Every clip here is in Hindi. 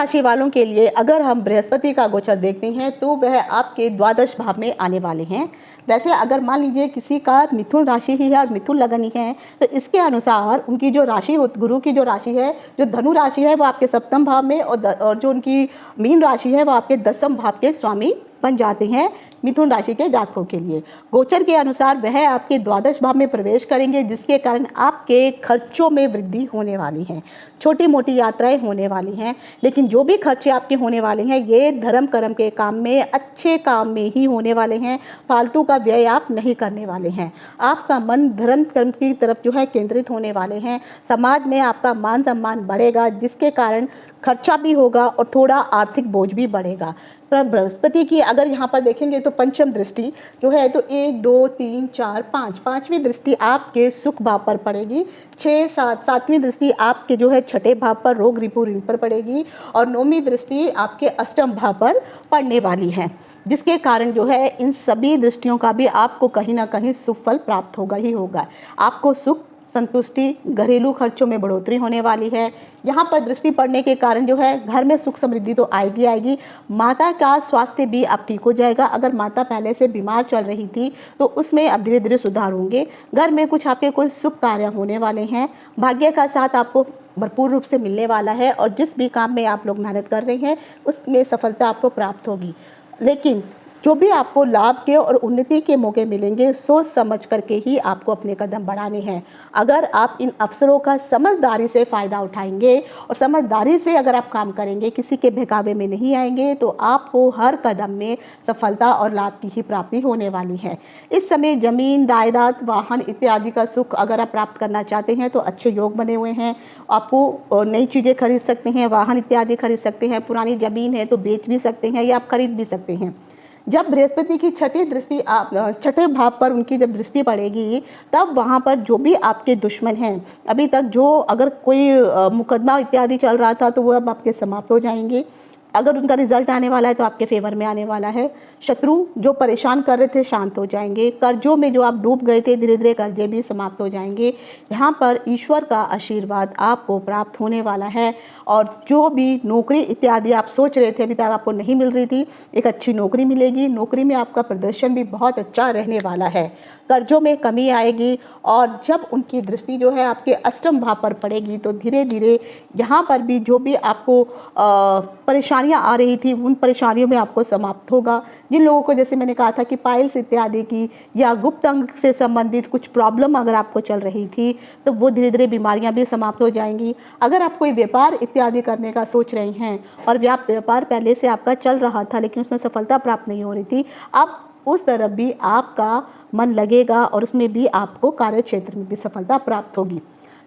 राशि वालों के लिए अगर हम बृहस्पति का गोचर देखते हैं तो वह आपके द्वादश भाव में आने वाले हैं। वैसे अगर मान लीजिए किसी का मिथुन राशि ही है और मिथुन लगन ही है तो इसके अनुसार उनकी जो राशि गुरु की जो राशि है, जो धनु राशि है वो आपके सप्तम भाव में और जो उनकी मीन राशि है वो आपके दसम भाव के स्वामी बन जाते हैं मिथुन राशि के जातकों के लिए। गोचर के अनुसार वह आपके द्वादश भाव में प्रवेश करेंगे, जिसके कारण आपके खर्चों में वृद्धि होने वाली है। छोटी मोटी यात्राएं होने वाली हैं, लेकिन जो भी खर्चे आपके होने वाले हैं ये धर्म कर्म के काम में, अच्छे काम में ही होने वाले हैं। फालतू का व्यय आप नहीं करने वाले हैं। आपका मन धर्म कर्म की तरफ जो है केंद्रित होने वाले हैं। समाज में आपका मान सम्मान बढ़ेगा, जिसके कारण खर्चा भी होगा और थोड़ा आर्थिक बोझ भी बढ़ेगा। पर बृहस्पति की अगर यहाँ पर देखेंगे तो पंचम दृष्टि जो है तो 1 2 3 4 5 पांचवी दृष्टि आपके सुख भाव पर पड़ेगी। 6 7 सातवीं दृष्टि आपके जो है छठे भाव पर रोग रिपु ऋण पर पड़ेगी और 9वीं दृष्टि आपके अष्टम भाव पर पड़ने वाली है, जिसके कारण जो है इन सभी दृष्टियों का भी आपको कहीं ना कहीं सुफल प्राप्त होगा ही होगा। आपको सुख संतुष्टि, घरेलू खर्चों में बढ़ोतरी होने वाली है। यहाँ पर दृष्टि पड़ने के कारण जो है घर में सुख समृद्धि तो आएगी आएगी। माता का स्वास्थ्य भी अब ठीक हो जाएगा। अगर माता पहले से बीमार चल रही थी तो उसमें अब धीरे धीरे सुधार होंगे। घर में कुछ आपके कोई शुभ कार्य होने वाले हैं। भाग्य का साथ आपको भरपूर रूप से मिलने वाला है और जिस भी काम में आप लोग मेहनत कर रहे हैं उसमें सफलता आपको प्राप्त होगी। लेकिन जो भी आपको लाभ के और उन्नति के मौके मिलेंगे सोच समझ करके ही आपको अपने कदम बढ़ाने हैं। अगर आप इन अवसरों का समझदारी से फ़ायदा उठाएंगे और समझदारी से अगर आप काम करेंगे, किसी के बहकावे में नहीं आएंगे, तो आपको हर कदम में सफलता और लाभ की ही प्राप्ति होने वाली है। इस समय जमीन, जायदाद, वाहन इत्यादि का सुख अगर आप प्राप्त करना चाहते हैं तो अच्छे योग बने हुए हैं। आपको नई चीज़ें खरीद सकते हैं, वाहन इत्यादि खरीद सकते हैं। पुरानी ज़मीन है तो बेच भी सकते हैं या आप खरीद भी सकते हैं। जब बृहस्पति की छठी दृष्टि छठे भाव पर उनकी जब दृष्टि पड़ेगी तब वहाँ पर जो भी आपके दुश्मन हैं, अभी तक जो अगर कोई मुकदमा इत्यादि चल रहा था तो वो अब आपके समाप्त हो जाएंगे। अगर उनका रिजल्ट आने वाला है तो आपके फेवर में आने वाला है। शत्रु जो परेशान कर रहे थे शांत हो जाएंगे। कर्जों में जो आप डूब गए थे धीरे धीरे कर्जे भी समाप्त हो जाएंगे। यहाँ पर ईश्वर का आशीर्वाद आपको प्राप्त होने वाला है और जो भी नौकरी इत्यादि आप सोच रहे थे अभी तक आपको नहीं मिल रही थी, एक अच्छी नौकरी मिलेगी। नौकरी में आपका प्रदर्शन भी बहुत अच्छा रहने वाला है। कर्जों में कमी आएगी और जब उनकी दृष्टि जो है आपके अष्टम भाव पर पड़ेगी तो धीरे धीरे यहाँ पर भी जो भी आपको परेशानियाँ आ रही थी उन परेशानियों में आपको समाप्त होगा। जिन लोगों को जैसे मैंने कहा था कि पाइल्स इत्यादि की या गुप्त अंग से संबंधित कुछ प्रॉब्लम अगर आपको चल रही थी तो वो धीरे धीरे बीमारियां भी समाप्त हो जाएंगी। अगर आप कोई व्यापार इत्यादि करने का सोच रहे हैं और व्यापार पहले से आपका चल रहा था लेकिन उसमें सफलता प्राप्त नहीं हो रही थी, अब उस तरफ भी आपका मन लगेगा और उसमें भी आपको कार्य क्षेत्र में भी सफलता प्राप्त होगी।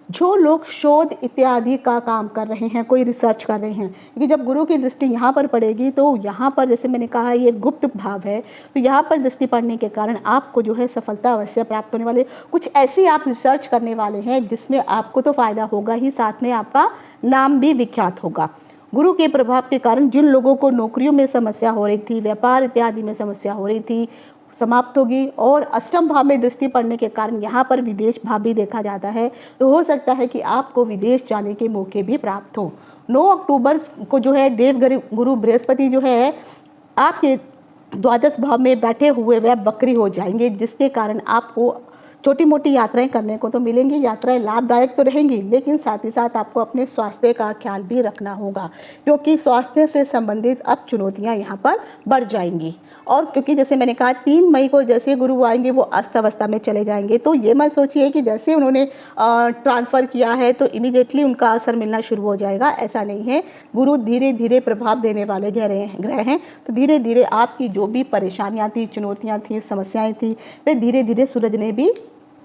जो लोग शोध इत्यादि का काम कर रहे हैं, कोई रिसर्च कर रहे हैं, क्योंकि जब गुरु की दृष्टि यहाँ पर पड़ेगी तो यहाँ पर जैसे मैंने कहा ये गुप्त भाव है, तो यहाँ पर दृष्टि पड़ने के कारण आपको जो है सफलता अवश्य प्राप्त होने वाले। कुछ ऐसी आप रिसर्च करने वाले हैं जिसमें आपको तो फ़ायदा होगा ही, साथ में आपका नाम भी विख्यात होगा। गुरु के प्रभाव के कारण जिन लोगों को नौकरियों में समस्या हो रही थी, व्यापार इत्यादि में समस्या हो रही थी, समाप्त होगी। और अष्टम भाव में दृष्टि पड़ने के कारण यहाँ पर विदेश भाव भी देखा जाता है, तो हो सकता है कि आपको विदेश जाने के मौके भी प्राप्त हो। 9 अक्टूबर को जो है देव गुरु बृहस्पति जो है आपके द्वादश भाव में बैठे हुए वह बकरी हो जाएंगे, जिसके कारण आपको छोटी मोटी यात्राएं करने को तो मिलेंगी। यात्राएं लाभदायक तो रहेंगी, लेकिन साथ ही साथ आपको अपने स्वास्थ्य का ख्याल भी रखना होगा, क्योंकि स्वास्थ्य से संबंधित अब चुनौतियां यहाँ पर बढ़ जाएंगी। और क्योंकि जैसे मैंने कहा 3 मई को जैसे गुरु आएंगे वो अस्त अवस्था में चले जाएंगे, तो ये मत सोचिए कि जैसे उन्होंने ट्रांसफ़र किया है तो इमीडिएटली उनका असर मिलना शुरू हो जाएगा, ऐसा नहीं है। गुरु धीरे धीरे प्रभाव देने वाले ग्रह हैं, तो धीरे धीरे आपकी जो भी परेशानियाँ थी, चुनौतियाँ थी, समस्याएँ थी, वे धीरे धीरे सुलझने भी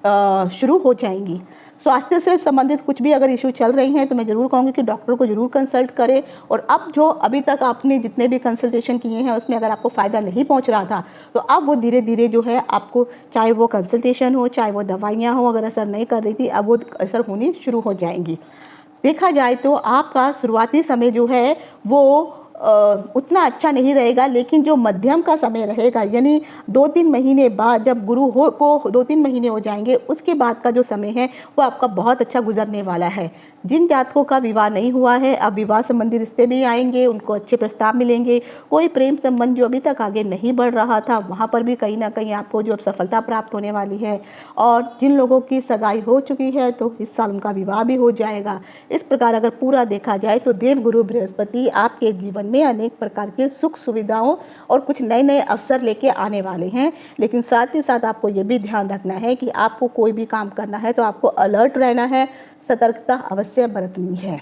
शुरू हो जाएंगी। स्वास्थ्य से संबंधित कुछ भी अगर इशू चल रही हैं तो मैं ज़रूर कहूँगी कि डॉक्टर को ज़रूर कंसल्ट करें। और अब जो अभी तक आपने जितने भी कंसल्टेशन किए हैं उसमें अगर आपको फ़ायदा नहीं पहुँच रहा था तो अब वो धीरे धीरे जो है आपको, चाहे वो कंसल्टेशन हो चाहे वो दवाइयाँ हो, अगर असर नहीं कर रही थी अब वो असर होनी शुरू हो जाएंगी। देखा जाए तो आपका शुरुआती समय जो है वो उतना अच्छा नहीं रहेगा, लेकिन जो मध्यम का समय रहेगा, यानी 2-3 महीने बाद जब गुरु हो को 2-3 महीने हो जाएंगे, उसके बाद का जो समय है वो आपका बहुत अच्छा गुजरने वाला है। जिन जातकों का विवाह नहीं हुआ है, अब विवाह संबंधी रिश्ते भी आएंगे, उनको अच्छे प्रस्ताव मिलेंगे। कोई प्रेम संबंध जो अभी तक आगे नहीं बढ़ रहा था, वहाँ पर भी कहीं ना कहीं आपको जो अब सफलता प्राप्त होने वाली है। और जिन लोगों की सगाई हो चुकी है तो इस साल उनका विवाह भी हो जाएगा। इस प्रकार अगर पूरा देखा जाए तो देवगुरु बृहस्पति आपके जीवन में अनेक प्रकार के सुख सुविधाओं और कुछ नए नए अवसर लेके आने वाले हैं। लेकिन साथ ही साथ आपको ये भी ध्यान रखना है कि आपको कोई भी काम करना है तो आपको अलर्ट रहना है, सतर्कता अवश्य बरतनी है।